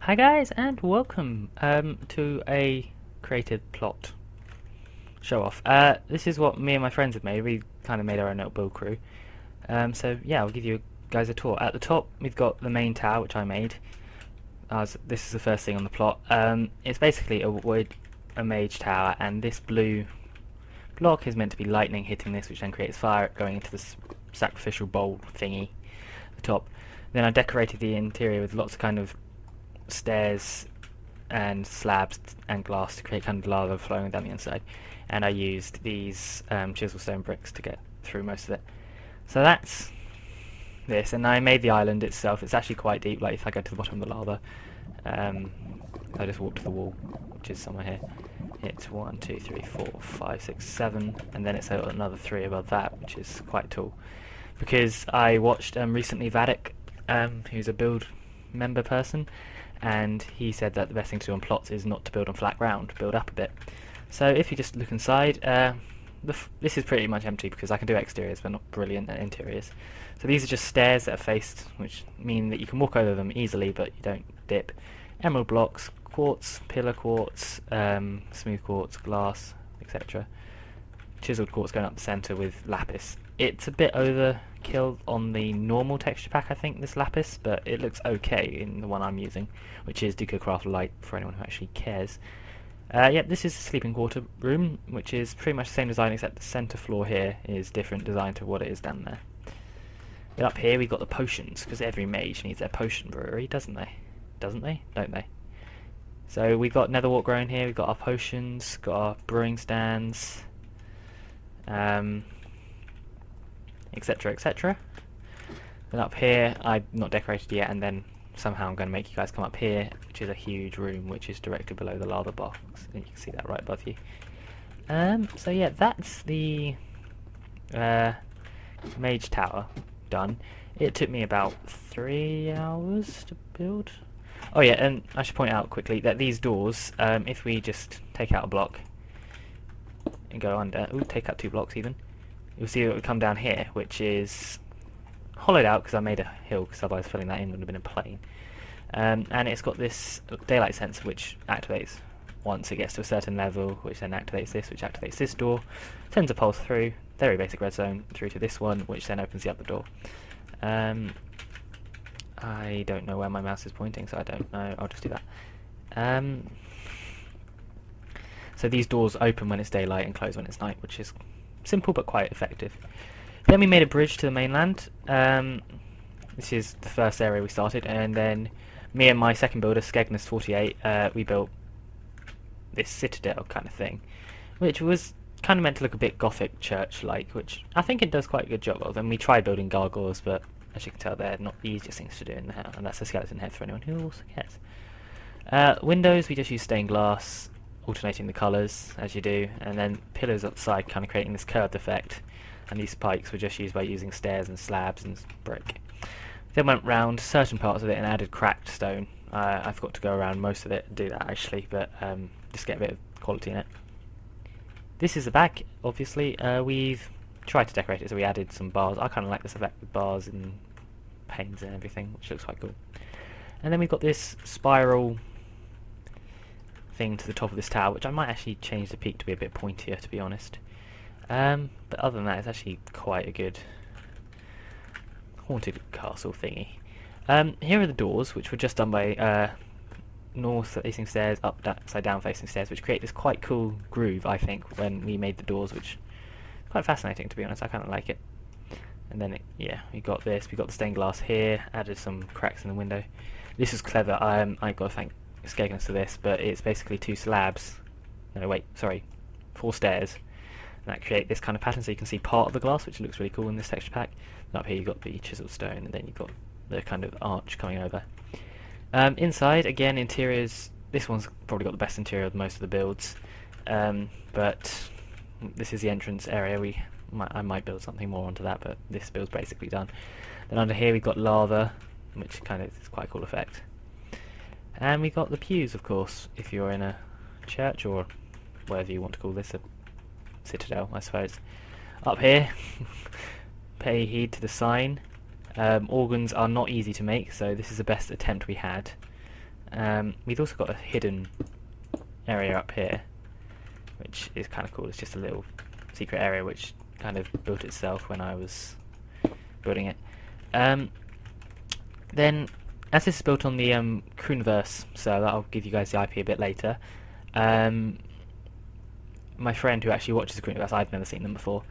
Hi guys, and welcome to a created plot show off. This is what me and my friends have made. We kind of made our own little build crew. So yeah, I'll give you guys a tour. At the top, we've got the main tower, which I made. This is the first thing on the plot. It's basically a mage tower, and this blue block is meant to be lightning hitting this, which then creates fire going into this sacrificial bowl thingy at the top. Then I decorated the interior with lots of kind of stairs and slabs and glass to create kind of lava flowing down the inside, and I used these chisel stone bricks to get through most of it. So that's this, and I made the island itself. It's actually quite deep, like if I go to the bottom of the lava, I just walk to the wall, which is somewhere here. It's 1, 2, 3, 4, 5, 6, 7, and then it's another 3 above that, which is quite tall. Because I watched recently Vadik, who's a build member person, and he said that the best thing to do on plots is not to build on flat ground, build up a bit. So if you just look inside, this is pretty much empty because I can do exteriors but not brilliant at interiors. So these are just stairs that are faced, which mean that you can walk over them easily but you don't dip. Emerald blocks, quartz, pillar quartz, smooth quartz, glass, etc. Chiseled quartz going up the centre with lapis. It's a bit overkill on the normal texture pack, I think, this lapis, but it looks okay in the one I'm using, which is DecoCraft Light for anyone who actually cares. Yep, this is the sleeping quarter room, which is pretty much the same design except the centre floor here is different design to what it is down there. Then up here we've got the potions, because every mage needs their potion brewery, doesn't they? Doesn't they? Don't they? So we've got netherwort growing here, we've got our potions, got our brewing stands, etc, etc. Then up here I've not decorated yet, and then somehow I'm going to make you guys come up here, which is a huge room which is directly below the lava box, and you can see that right above you. So yeah, that's the mage tower done. It took me about 3 hours to build. Oh yeah, and I should point out quickly that these doors, if we just take out a block and go under, take out 2 blocks even, you'll see that we come down here, which is hollowed out because I made a hill, because otherwise filling that in would have been a plane. And it's got this daylight sensor which activates once it gets to a certain level, which then activates this, which activates this door, sends a pulse through, very basic redstone, through to this one, which then opens the other door. I don't know where my mouse is pointing, so I don't know, I'll just do that. So these doors open when it's daylight and close when it's night, which is simple but quite effective. Then we made a bridge to the mainland. This is the first area we started, and then me and my second builder, Skegness48, we built this citadel kind of thing, which was kind of meant to look a bit gothic church-like, which I think it does quite a good job of. And we tried building gargoyles, but as you can tell, they're not the easiest things to do in the house, and that's a skeleton head for anyone who also cares. Windows, we just use stained glass, alternating the colours as you do, and then pillars outside kind of creating this curved effect, and these spikes were just used by using stairs and slabs and brick. Then went round certain parts of it and added cracked stone. I forgot to go around most of it and do that actually, but just get a bit of quality in it. This is the back, obviously. We've tried to decorate it, so we added some bars. I kind of like this effect with bars and panes and everything, which looks quite cool. And then we've got this spiral thing to the top of this tower, which I might actually change the peak to be a bit pointier, to be honest. But other than that, it's actually quite a good haunted castle thingy. Here are the doors, which were just done by north facing stairs, upside down facing stairs, which create this quite cool groove, I think, when we made the doors, which is quite fascinating, to be honest. I kind of like it. And then, yeah, we got this. We got the stained glass here, added some cracks in the window. This is clever. I got to thank Skegness for this, but it's basically 2 slabs. No, wait, sorry, 4 stairs. And that create this kind of pattern, so you can see part of the glass, which looks really cool in this texture pack. And up here you've got the chiseled stone, and then you've got the kind of arch coming over. Inside, again, interiors. This one's probably got the best interior of most of the builds, but this is the entrance area. I might build something more onto that, but this build's basically done. Then under here we've got lava, which kind of is quite a cool effect. And we got the pews, of course, if you're in a church or whatever you want to call this, a citadel, I suppose. Up here, pay heed to the sign. Organs are not easy to make, so this is the best attempt we had. We've also got a hidden area up here, which is kind of cool. It's just a little secret area which kind of built itself when I was building it. Then, as this is built on the creniverse server, I'll give you guys the IP a bit later. My friend who actually watches the creniverse, I've never seen them before.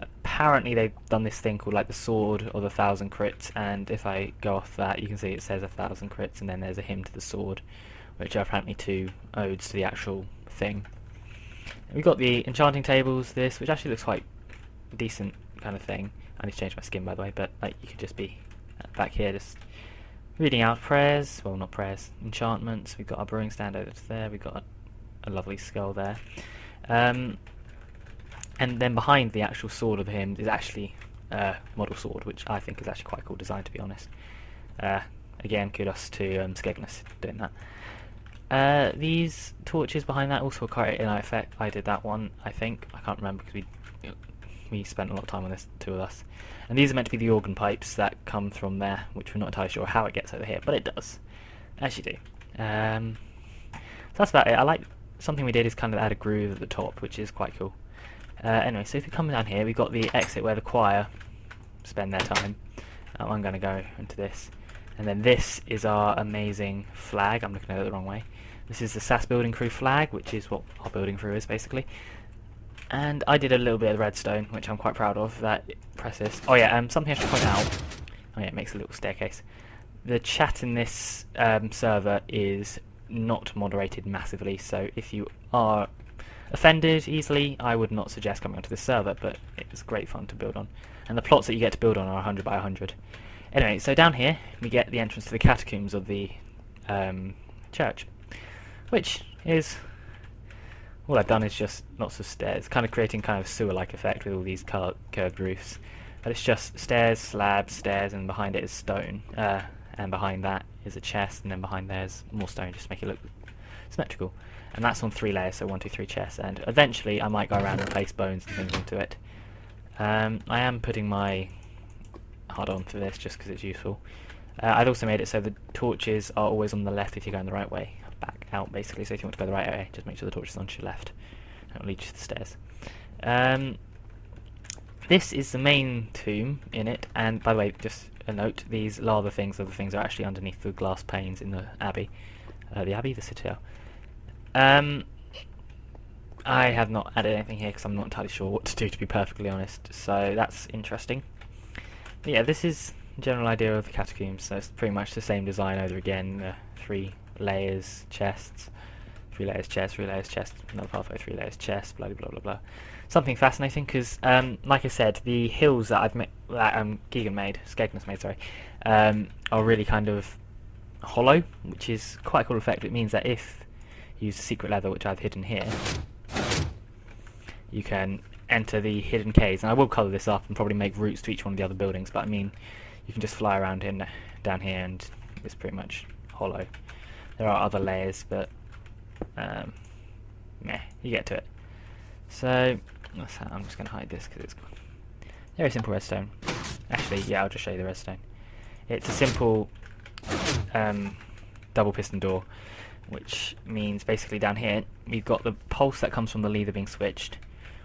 Apparently they've done this thing called like the sword of 1,000 crits, and if I go off that, you can see it says 1,000 crits, and then there's a hymn to the sword, which are apparently 2 odes to the actual thing. We've got the enchanting tables, which actually looks quite decent kind of thing. I need to change my skin, by the way, but like you could just be back here just reading out prayers, well, not prayers, enchantments. We've got our brewing stand over there. We've got a lovely skull there. And then behind the actual sword of the hymn is actually a model sword, which I think is actually quite a cool design, to be honest. Again, kudos to Stregone doing that. These torches behind that also quite an effect. I did that one, I think. I can't remember because we spent a lot of time on this, 2 of us. And these are meant to be the organ pipes that come from there, which we're not entirely sure how it gets over here, but it does. Actually do. So that's about it. I like something we did is kind of add a groove at the top, which is quite cool. Anyway, so if we come down here, we've got the exit where the choir spend their time. I'm going to go into this. And then this is our amazing flag. I'm looking at it the wrong way. This is the Sas Build Crew flag, which is what our building crew is, basically. And I did a little bit of redstone, which I'm quite proud of. Press this. Oh yeah, something I should point out. Oh yeah, it makes a little staircase. The chat in this server is not moderated massively, so if you are offended easily, I would not suggest coming onto this server, but it's great fun to build on. And the plots that you get to build on are 100 by 100. Anyway, so down here we get the entrance to the catacombs of the church, which is, all I've done is just lots of stairs, kind of creating kind of sewer-like effect with all these curved roofs. But it's just stairs, slabs, stairs, and behind it is stone. And behind that is a chest, and then behind there's more stone, just to make it look symmetrical. And that's on 3 layers, so 1, 2, 3 chests. And eventually I might go around and place bones and things into it. I am putting my HUD on for this just because it's useful. I've also made it so the torches are always on the left if you're going the right way. Back out, basically, so if you want to go the right way, just make sure the torch is on your left. It'll lead you to the stairs. This is the main tomb in it, and by the way, just a note, these lava things are the things that are actually underneath the glass panes in the abbey. The citadel. I have not added anything here because I'm not entirely sure what to do, to be perfectly honest, so that's interesting. But yeah, this is the general idea of the catacombs, so it's pretty much the same design over again, 3 layers chests, 3 layers chest, 3 layers chest, another pathway, 3 layers chest, blah blah blah blah. Something fascinating because, like I said, the hills that Stregone made, sorry, are really kind of hollow, which is quite a cool effect. It means that if you use the secret leather, which I've hidden here, you can enter the hidden caves. And I will colour this up and probably make routes to each one of the other buildings, but I mean, you can just fly around down here and it's pretty much hollow. There are other layers, but meh, you get to it. So I'm just going to hide this because it's very simple redstone. Actually, yeah, I'll just show you the redstone. It's a simple double piston door, which means basically down here we've got the pulse that comes from the lever being switched,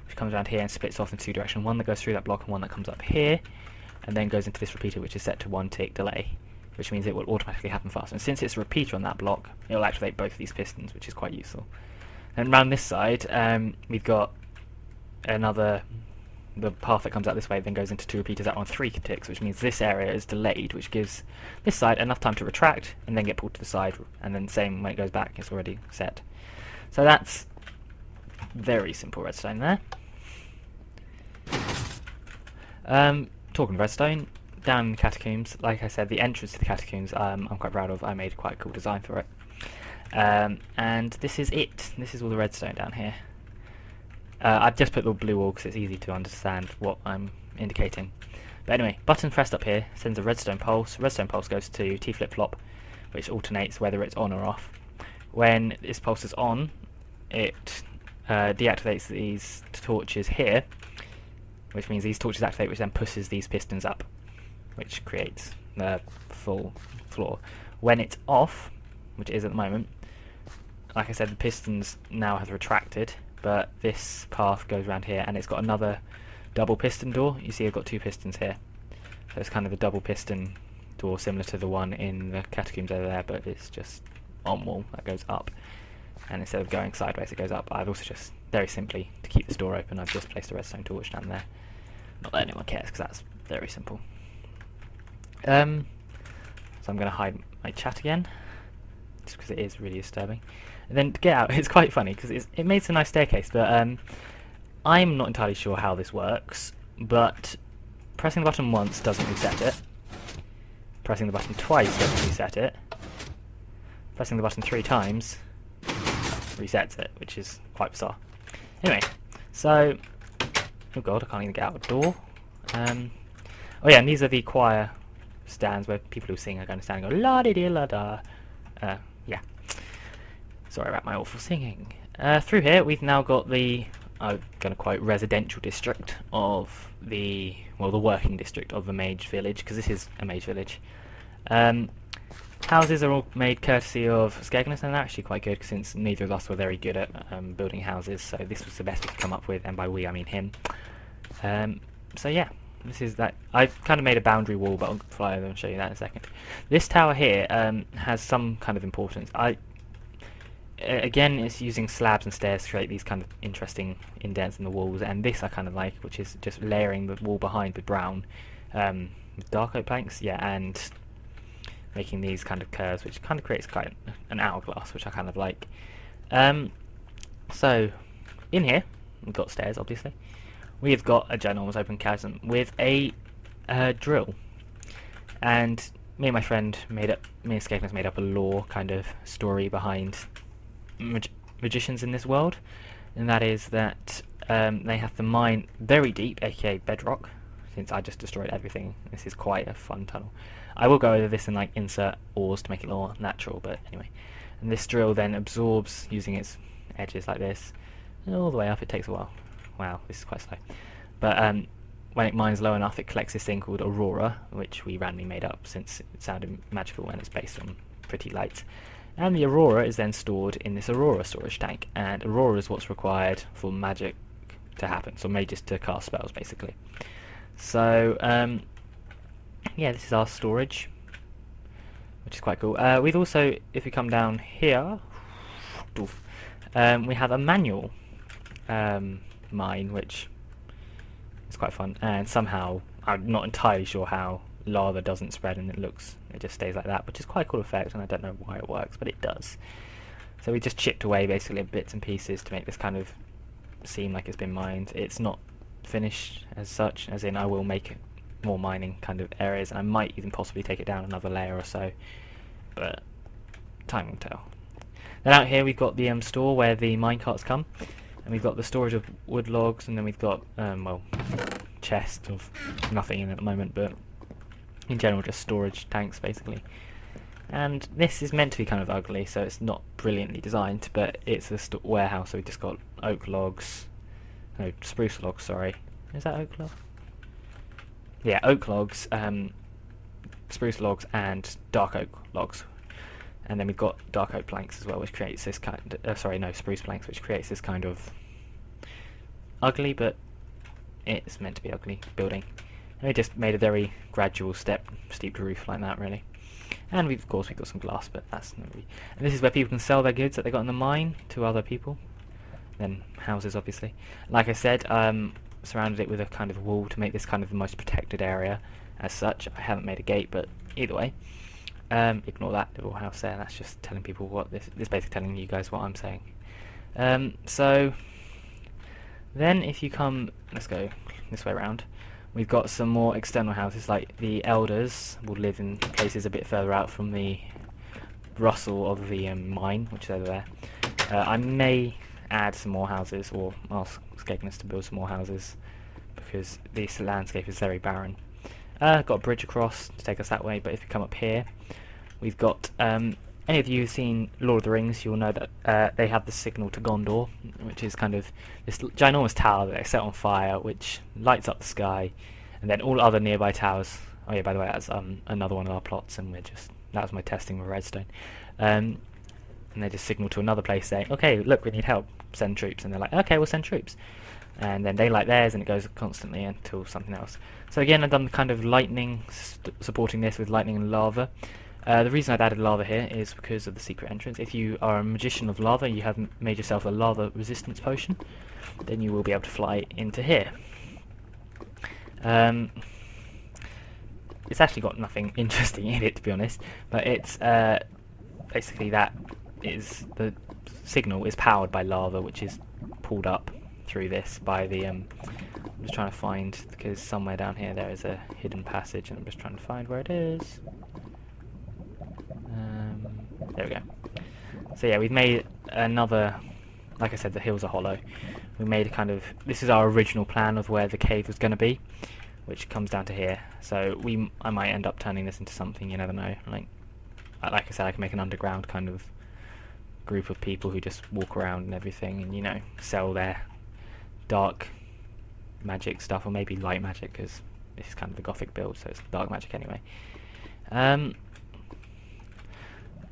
which comes around here and splits off in 2 directions. One that goes through that block and one that comes up here, and then goes into this repeater, which is set to 1 tick delay, which means it will automatically happen faster. And since it's a repeater on that block, it will activate both of these pistons, which is quite useful. And around this side, we've got the path that comes out this way then goes into 2 repeaters that are on 3 ticks, which means this area is delayed, which gives this side enough time to retract and then get pulled to the side, and then same when it goes back, it's already set. So that's very simple redstone there. Talking of redstone, down in the catacombs, like I said, the entrance to the catacombs I'm quite proud of. I made quite a cool design for it. And this is it. This is all the redstone down here. I've just put the blue wall because it's easy to understand what I'm indicating. But anyway, button pressed up here sends a redstone pulse. Redstone pulse goes to T flip-flop, which alternates whether it's on or off. When this pulse is on, it deactivates these torches here, which means these torches activate, which then pushes these pistons up, which creates the full floor. When it's off, which it is at the moment. Like I said, the pistons now have retracted, but this path goes around here, and it's got another double piston door. You see I've got 2 pistons here. So it's kind of a double piston door similar to the one in the catacombs over there, but it's just on wall that goes up. And instead of going sideways it goes up. I've also just, very simply, to keep this door open, I've just placed a redstone torch down there. Not that anyone cares, because that's very simple. So I'm going to hide my chat again, just because it is really disturbing. And then to get out, it's quite funny, because it made some nice staircase, but I'm not entirely sure how this works, but pressing the button once doesn't reset it. Pressing the button twice doesn't reset it. Pressing the button 3 times resets it, which is quite bizarre. Anyway, so oh god, I can't even get out the door. Oh yeah, and these are the choir stands where people who sing are going to stand and go la di di la da. Yeah. Sorry about my awful singing. Through here we've now got the, I'm going to quote, residential district of the, well, the working district of the mage village, because this is a mage village. Houses are all made courtesy of Stregone, and they're actually quite good, since neither of us were very good at building houses, so this was the best we could come up with, and by we I mean him. So yeah, this is that. I've kind of made a boundary wall, but I'll fly over and show you that in a second. This tower here has some kind of importance. Again, it's using slabs and stairs to create these kind of interesting indents in the walls, and this I kind of like, which is just layering the wall behind with brown, with dark oak planks, yeah, and making these kind of curves, which kind of creates quite an hourglass, which I kind of like. So, in here, we've got stairs, obviously. We've got a ginormous open chasm with a drill. And me and my friend me and Stregone made up a lore kind of story behind magicians in this world. And that is that they have to mine very deep, aka bedrock, since I just destroyed everything. This is quite a fun tunnel. I will go over this and like insert ores to make it more natural, but anyway. And this drill then absorbs, using its edges like this, all the way up. It takes a while. Wow, this is quite slow. But when it mines low enough, it collects this thing called Aurora, which we randomly made up since it sounded magical and it's based on pretty light. And the Aurora is then stored in this Aurora storage tank, and Aurora is what's required for magic to happen, so mages to cast spells basically. So yeah, this is our storage, which is quite cool. We've also, if we come down here, we have a manual mine, which is quite fun, and somehow, I'm not entirely sure how, lava doesn't spread and it just stays like that, which is quite a cool effect, and I don't know why it works, but it does. So we just chipped away basically bits and pieces to make this kind of seem like it's been mined. It's not finished as such, as in I will make it more mining kind of areas, and I might even possibly take it down another layer or so, but time will tell. Then out here we've got the store where the minecarts come, and we've got the storage of wood logs, and then we've got well, chests of nothing in at the moment, but in general just storage tanks basically. And this is meant to be kind of ugly, so it's not brilliantly designed, but it's a warehouse, so we just got oak logs, no, spruce logs, sorry. Is that oak log? Yeah, oak logs, spruce logs, and dark oak logs. And then we've got dark oak planks as well, which creates this kind of, sorry, no, spruce planks, which creates this kind of ugly, but it's meant to be ugly building. And we just made a very gradual steep roof like that, really. And of course we've got some glass, but that's not really. And this is where people can sell their goods that they got in the mine to other people. Then houses, obviously. Like I said, surrounded it with a kind of wall to make this kind of the most protected area as such. I haven't made a gate, but either way, ignore that little house there. That's just telling people what this is, basically telling you guys what I'm saying. So then if you come, let's go this way around. We've got some more external houses, like the elders will live in places a bit further out from the rustle of the mine, which is over there. I may add some more houses, or ask Stregone to build some more houses, because this landscape is very barren. Got a bridge across to take us that way, but if you come up here, we've got, any of you who've seen Lord of the Rings, you'll know that they have the signal to Gondor, which is kind of this ginormous tower that they set on fire, which lights up the sky, and then all other nearby towers. Oh yeah, by the way, that's another one of our plots, and that was my testing with redstone. and they just signal to another place saying, okay, look, we need help, send troops, and they're like, okay, we'll send troops, and then they light theirs, and it goes constantly until something else. So again, I've done the kind of lightning, supporting this with lightning and lava. The reason I've added lava here is because of the secret entrance. If you are a magician of lava, you have made yourself a lava resistance potion, then you will be able to fly into here. It's actually got nothing interesting in it, to be honest, but it's basically that is the signal is powered by lava, which is pulled up through this by the I'm just trying to find, because somewhere down here there is a hidden passage, and I'm just trying to find where it is. There we go. So yeah, we've made another, like I said, the hills are hollow. We made a kind of, this is our original plan of where the cave was going to be, which comes down to here. So I might end up turning this into something, you never know. Like I said, I can make an underground kind of group of people who just walk around and everything, and, you know, sell their dark magic stuff, or maybe light magic, because this is kind of the gothic build, so it's dark magic anyway.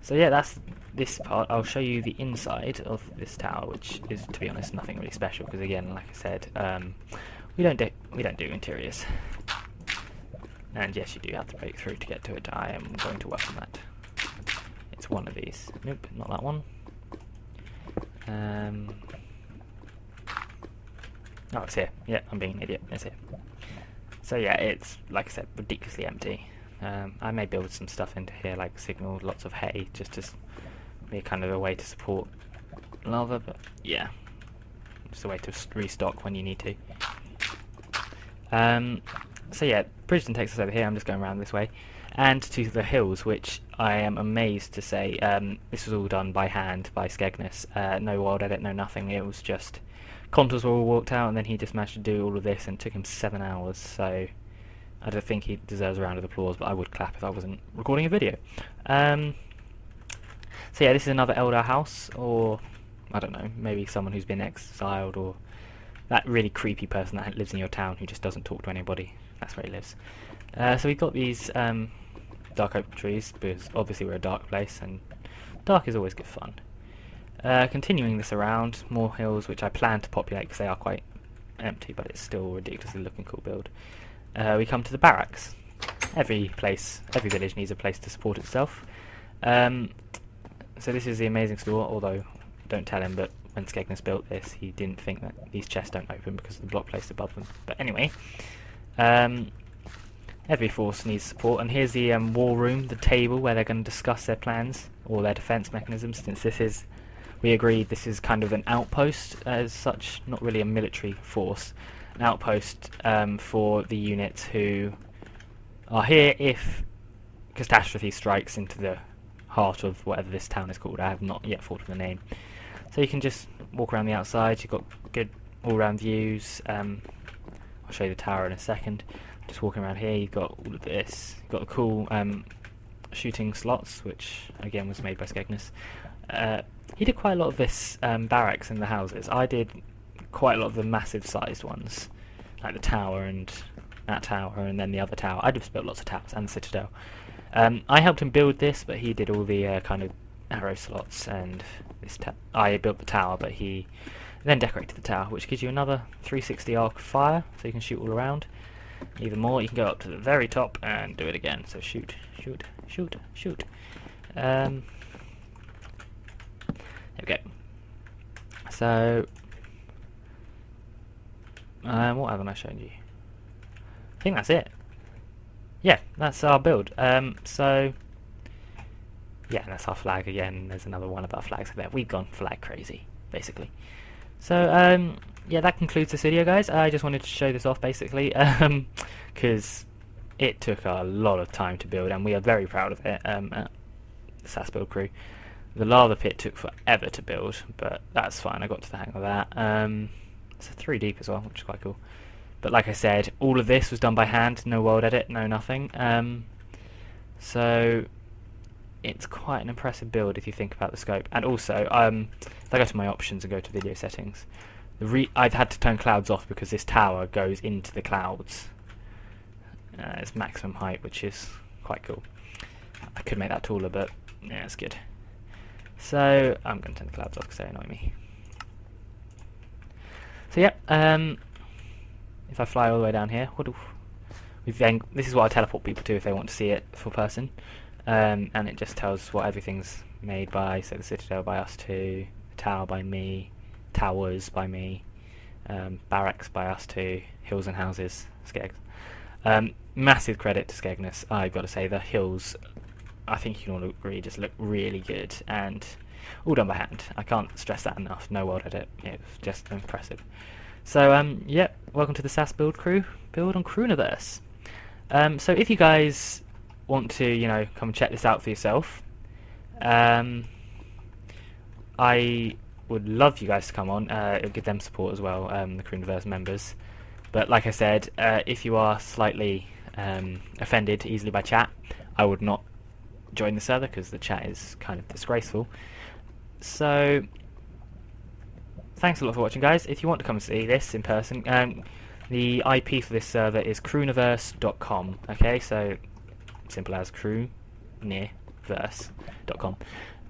So yeah, that's this part. I'll show you the inside of this tower, which is, to be honest, nothing really special, because again, like I said, we don't do interiors. And yes, you do have to break through to get to it. I am going to work on that. It's one of these. Nope, not that one. Oh, it's here. Yeah, I'm being an idiot. It's here. So yeah, it's, like I said, ridiculously empty. I may build some stuff into here, like signal, lots of hay, just to be kind of a way to support lava, but yeah, just a way to restock when you need to. So yeah, Bridgeton takes us over here. I'm just going around this way, and to the hills, which I am amazed to say, this was all done by hand by Skegness. No wild edit, no nothing. It was just contours were all walked out, and then he just managed to do all of this, and it took him 7 hours. So I don't think he deserves a round of applause, but I would clap if I wasn't recording a video. So yeah, this is another Eldar house, or I don't know, maybe someone who's been exiled, or that really creepy person that lives in your town who just doesn't talk to anybody. That's where he lives. So we've got these dark oak trees, because obviously we're a dark place, and dark is always good fun. Continuing this around, more hills, which I plan to populate because they are quite empty, but it's still a ridiculously looking cool build. We come to the barracks. Every village needs a place to support itself. So this is the amazing store, although don't tell him, but when Skegness built this, he didn't think that these chests don't open because of the block placed above them. But anyway, every force needs support, and here's the war room, the table where they're going to discuss their plans or their defense mechanisms, since this is, we agreed this is kind of an outpost as such, not really a military force. An outpost for the units who are here if catastrophe strikes into the heart of whatever this town is called. I have not yet thought of the name. So you can just walk around the outside. You've got good all-round views. I'll show you the tower in a second. Just walking around here, you've got all of this. You've got the cool shooting slots, which again was made by Skegness. He did quite a lot of this barracks in the houses. I did quite a lot of the massive sized ones, like the tower and that tower and then the other tower. I just built lots of towers and the citadel. I helped him build this, but he did all the kind of arrow slots, and this I built the tower, but he then decorated the tower, which gives you another 360 arc of fire, so you can shoot all around. Even more, you can go up to the very top and do it again. So shoot, shoot, shoot, shoot. There we go. So what haven't I shown you? I think that's it. Yeah, that's our build. So yeah, that's our flag again. There's another one of our flags there. We've gone flag crazy, basically. So yeah, that concludes this video, guys. I just wanted to show this off, basically, because it took a lot of time to build, and we are very proud of it at the Sas Build Crew. The lava pit took forever to build, but that's fine. I got to the hang of that. It's a 3 deep as well, which is quite cool. But like I said, all of this was done by hand, no world edit, no nothing. So it's quite an impressive build if you think about the scope. And also, if I go to my options and go to video settings, I've had to turn clouds off because this tower goes into the clouds. It's maximum height, which is quite cool. I could make that taller, but yeah, it's good. So I'm going to turn the clouds off because they annoy me. So yeah, if I fly all the way down here, this is what I teleport people to if they want to see it full person, and it just tells what everything's made by. So the Citadel by us two, the Tower by me, Towers by me, Barracks by us two, Hills and Houses, Skegs. Massive credit to Skegness. I've got to say the hills, I think you can all agree, just look really good and all done by hand. I can't stress that enough. No world edit. It was just impressive. So yeah, welcome to the Sas Build Crew. Build on creniverse. So if you guys want to, come and check this out for yourself, I would love you guys to come on. It'll give them support as well, the creniverse members. But like I said, if you are slightly offended easily by chat, I would not join the server because the chat is kind of disgraceful. So thanks a lot for watching, guys. If you want to come and see this in person, the IP for this server is creniverse.com. Okay, so simple as creniverse.com.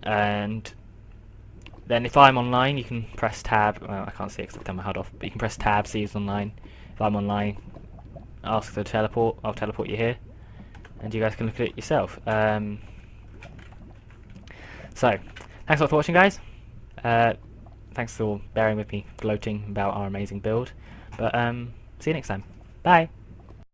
And then if I'm online, you can press tab. Well, I can't see it because I've turned my HUD off, but you can press tab, see who's online. If I'm online, ask for teleport. I'll teleport you here, and you guys can look at it yourself. So, thanks a lot for watching, guys. Thanks for bearing with me gloating about our amazing build. But see you next time. Bye.